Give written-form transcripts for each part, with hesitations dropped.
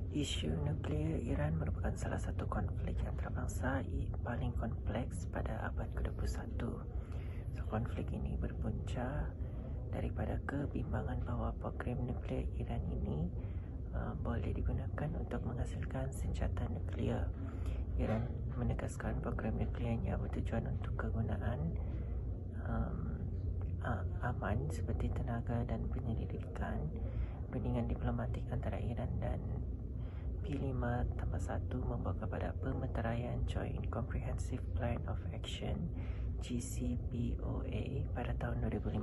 Isu nuklear Iran merupakan salah satu konflik antarabangsa paling kompleks pada abad ke-21. Konflik ini berpunca daripada kebimbangan bahawa program nuklear Iran ini boleh digunakan untuk menghasilkan senjata nuklear. Iran menegaskan program nuklearnya bertujuan untuk kegunaan aman seperti tenaga dan penyelidikan. Rundingan diplomatik antara Iran dan P5+1 membawa kepada pemeteraian Joint Comprehensive Plan of Action JCPOA pada tahun 2015.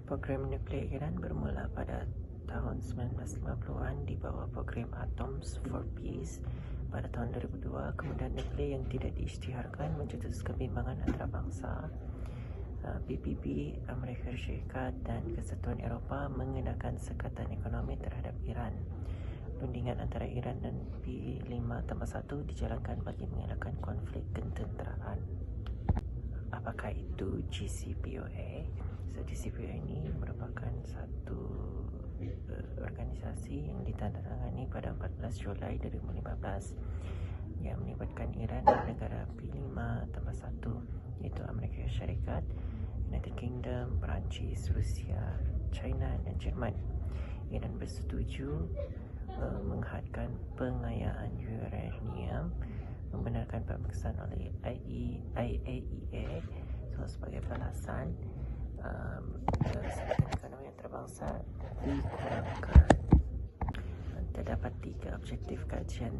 Program nuklear Iran bermula pada tahun 1950-an di bawah program Atoms for Peace. Pada tahun 2002, kemudian nuklear yang tidak diisytiharkan mencetus kebimbangan antarabangsa. PBB, Amerika Syarikat dan Kesatuan Eropah mengenakan sekatan ekonomi terhadap Iran. Rundingan antara Iran dan P5+1 dijalankan bagi mengelakkan konflik ketenteraan. Apakah itu JCPOA? JCPOA ini merupakan satu organisasi yang ditandatangani pada 14 Julai 2015 yang melibatkan Iran dan negara P5+1 iaitu Amerika Syarikat, United Kingdom, Perancis, Rusia, China dan Jerman. Iran bersetuju menghadkan pengayaan uranium, membenarkan pemeriksaan oleh IAEA sebagai balasan sekatan ekonomi antarabangsa dikurangkan. Terdapat 3 objektif kajian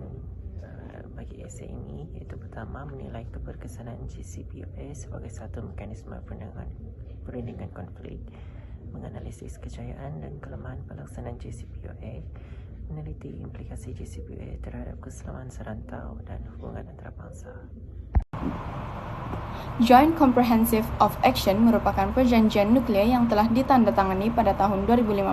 bagi esei ini, iaitu pertama, menilai keberkesanan JCPOA sebagai satu mekanisme perundingan konflik, menganalisis kejayaan dan kelemahan pelaksanaan JCPOA, meneliti implikasi JCPOA terhadap keselamatan serantau dan hubungan antarabangsa. Joint Comprehensive of Action merupakan perjanjian nuklear yang telah ditandatangani pada tahun 2015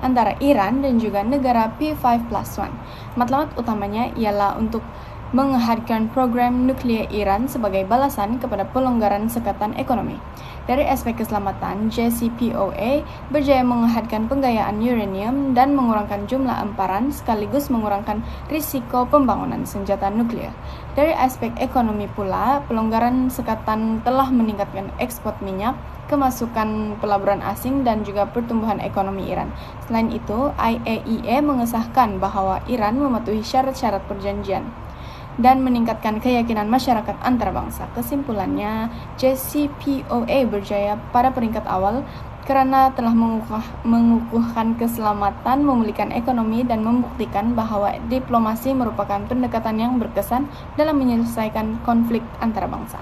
antara Iran dan juga negara P5+1. Matlamat utamanya ialah untuk menghadkan program nuklear Iran sebagai balasan kepada pelonggaran sekatan ekonomi. Dari aspek keselamatan, JCPOA berjaya menghadkan penggayaan uranium dan mengurangkan jumlah emparan sekaligus mengurangkan risiko pembangunan senjata nuklear. Dari aspek ekonomi pula, pelonggaran sekatan telah meningkatkan ekspor minyak, kemasukan pelaburan asing dan juga pertumbuhan ekonomi Iran. Selain itu, IAEA mengesahkan bahwa Iran mematuhi syarat-syarat perjanjian dan meningkatkan keyakinan masyarakat antarabangsa. Kesimpulannya, JCPOA berjaya pada peringkat awal karena telah mengukuhkan keselamatan, memulihkan ekonomi, dan membuktikan bahwa diplomasi merupakan pendekatan yang berkesan dalam menyelesaikan konflik antarabangsa.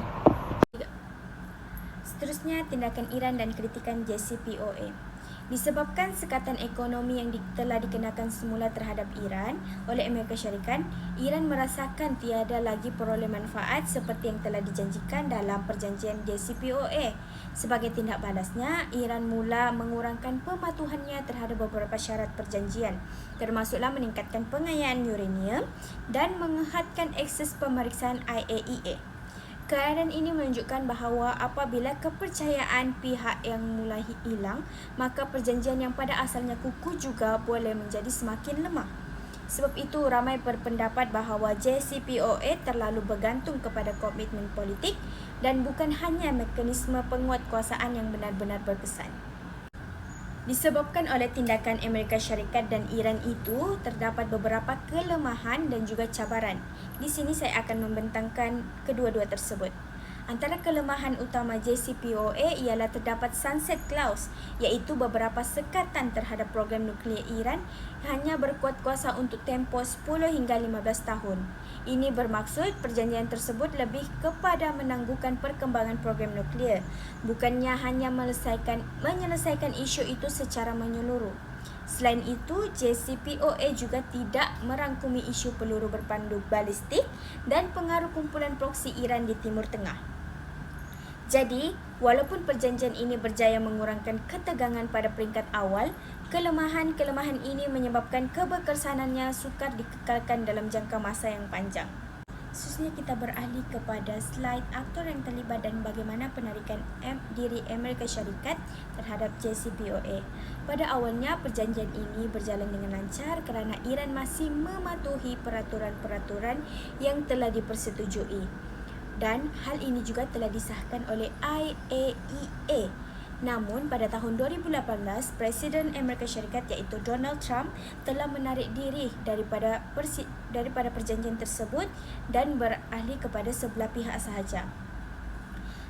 Seterusnya, tindakan Iran dan kritikan JCPOA. Disebabkan sekatan ekonomi yang telah dikenakan semula terhadap Iran oleh Amerika Syarikat, Iran merasakan tiada lagi peroleh manfaat seperti yang telah dijanjikan dalam perjanjian JCPOA. Sebagai tindak balasnya, Iran mula mengurangkan pematuhannya terhadap beberapa syarat perjanjian, termasuklah meningkatkan pengayaan uranium dan menghadkan akses pemeriksaan IAEA. Keadaan ini menunjukkan bahawa apabila kepercayaan pihak yang mulai hilang, maka perjanjian yang pada asalnya kukuh juga boleh menjadi semakin lemah. Sebab itu, ramai berpendapat bahawa JCPOA terlalu bergantung kepada komitmen politik dan bukan hanya mekanisme penguatkuasaan yang benar-benar berkesan. Disebabkan oleh tindakan Amerika Syarikat dan Iran itu, terdapat beberapa kelemahan dan juga cabaran. Di sini saya akan membentangkan kedua-dua tersebut. Antara kelemahan utama JCPOA ialah terdapat sunset clause, iaitu beberapa sekatan terhadap program nuklear Iran hanya berkuat kuasa untuk tempoh 10 hingga 15 tahun. Ini bermaksud perjanjian tersebut lebih kepada menangguhkan perkembangan program nuklear, bukannya hanya menyelesaikan isu itu secara menyeluruh. Selain itu, JCPOA juga tidak merangkumi isu peluru berpandu balistik dan pengaruh kumpulan proksi Iran di Timur Tengah. Jadi, walaupun perjanjian ini berjaya mengurangkan ketegangan pada peringkat awal, kelemahan-kelemahan ini menyebabkan keberkesanannya sukar dikekalkan dalam jangka masa yang panjang. Khususnya kita beralih kepada slide aktor yang terlibat dan bagaimana penarikan diri Amerika Syarikat terhadap JCPOA. Pada awalnya, perjanjian ini berjalan dengan lancar kerana Iran masih mematuhi peraturan-peraturan yang telah dipersetujui. Dan hal ini juga telah disahkan oleh IAEA. Namun, pada tahun 2018, Presiden Amerika Syarikat iaitu Donald Trump telah menarik diri daripada perjanjian tersebut dan beralih kepada sebelah pihak sahaja.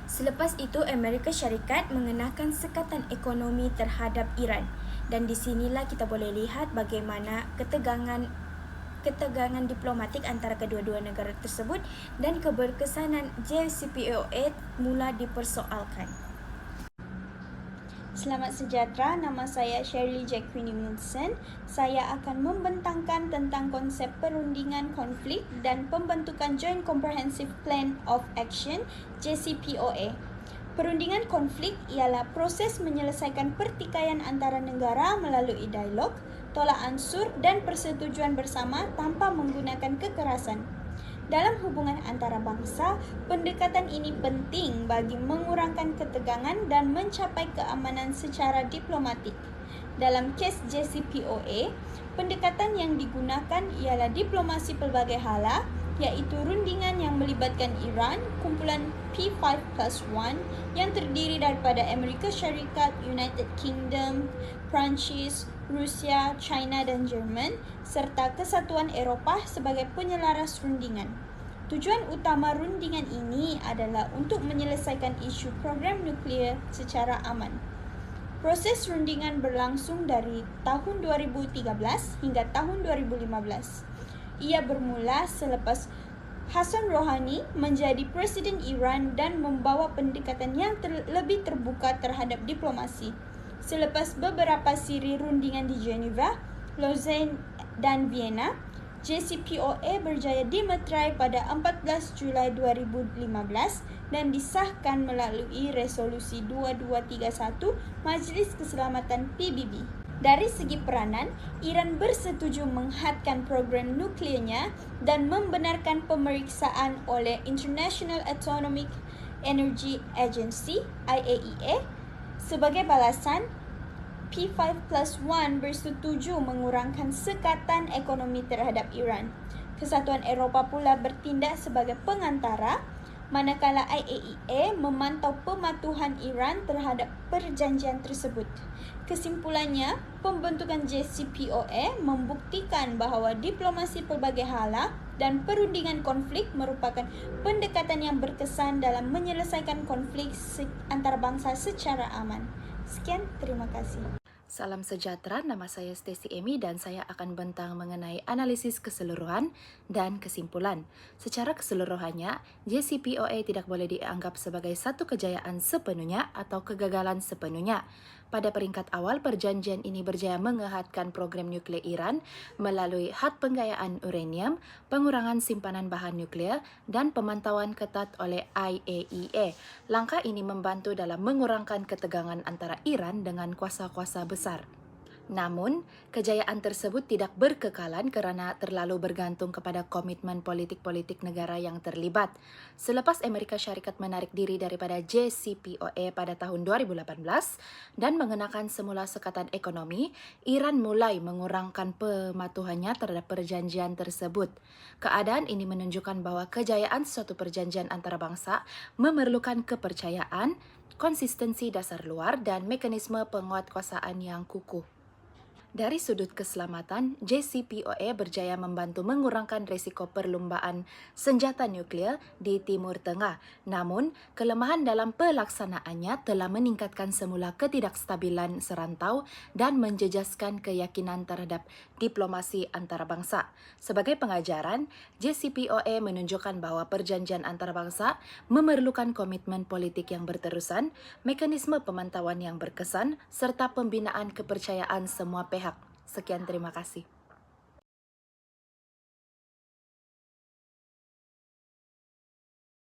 Selepas itu, Amerika Syarikat mengenakan sekatan ekonomi terhadap Iran. Dan di sinilah kita boleh lihat bagaimana ketegangan diplomatik antara kedua-dua negara tersebut dan keberkesanan JCPOA mula dipersoalkan. Selamat sejahtera, nama saya Shirley Jacqueline Wilson. Saya akan membentangkan tentang konsep perundingan konflik dan pembentukan Joint Comprehensive Plan of Action JCPOA. Perundingan konflik ialah proses menyelesaikan pertikaian antara negara melalui dialog, tolak ansur dan persetujuan bersama tanpa menggunakan kekerasan. Dalam hubungan antarabangsa, pendekatan ini penting bagi mengurangkan ketegangan dan mencapai keamanan secara diplomatik. Dalam kes JCPOA, pendekatan yang digunakan ialah diplomasi pelbagai hala, iaitu rundingan yang melibatkan Iran, kumpulan P5+1 yang terdiri daripada Amerika Syarikat, United Kingdom, Perancis, Rusia, China dan Jerman serta Kesatuan Eropah sebagai penyelaras rundingan. Tujuan utama rundingan ini adalah untuk menyelesaikan isu program nuklear secara aman. Proses rundingan berlangsung dari tahun 2013 hingga tahun 2015. Ia bermula selepas Hassan Rouhani menjadi Presiden Iran dan membawa pendekatan yang lebih terbuka terhadap diplomasi. Selepas beberapa siri rundingan di Geneva, Lausanne dan Vienna, JCPOA berjaya dimeterai pada 14 Julai 2015 dan disahkan melalui Resolusi 2231 Majlis Keselamatan PBB. Dari segi peranan, Iran bersetuju menghadkan program nukliernya dan membenarkan pemeriksaan oleh International Atomic Energy Agency (IAEA). Sebagai balasan, P5+1 bersetuju mengurangkan sekatan ekonomi terhadap Iran. Kesatuan Eropah pula bertindak sebagai pengantara, manakala IAEA memantau pematuhan Iran terhadap perjanjian tersebut. Kesimpulannya, pembentukan JCPOA membuktikan bahawa diplomasi pelbagai hala dan perundingan konflik merupakan pendekatan yang berkesan dalam menyelesaikan konflik antarabangsa secara aman. Sekian, terima kasih. Salam sejahtera, nama saya Stacy Amy dan saya akan bentang mengenai analisis keseluruhan dan kesimpulan. Secara keseluruhannya, JCPOA tidak boleh dianggap sebagai satu kejayaan sepenuhnya atau kegagalan sepenuhnya. Pada peringkat awal, perjanjian ini berjaya menghadkan program nuklear Iran melalui had penggayaan uranium, pengurangan simpanan bahan nuklear dan pemantauan ketat oleh IAEA. Langkah ini membantu dalam mengurangkan ketegangan antara Iran dengan kuasa-kuasa besar. Namun, kejayaan tersebut tidak berkekalan kerana terlalu bergantung kepada komitmen politik-politik negara yang terlibat. Selepas Amerika Syarikat menarik diri daripada JCPOA pada tahun 2018 dan mengenakan semula sekatan ekonomi, Iran mulai mengurangkan pematuhannya terhadap perjanjian tersebut. Keadaan ini menunjukkan bahawa kejayaan suatu perjanjian antarabangsa memerlukan kepercayaan, konsistensi dasar luar dan mekanisme penguatkuasaan yang kukuh. Dari sudut keselamatan, JCPOA berjaya membantu mengurangkan risiko perlumbaan senjata nuklear di Timur Tengah. Namun, kelemahan dalam pelaksanaannya telah meningkatkan semula ketidakstabilan serantau dan menjejaskan keyakinan terhadap diplomasi antarabangsa. Sebagai pengajaran, JCPOA menunjukkan bahawa perjanjian antarabangsa memerlukan komitmen politik yang berterusan, mekanisme pemantauan yang berkesan serta pembinaan kepercayaan semua pihak. Sekian, terima kasih.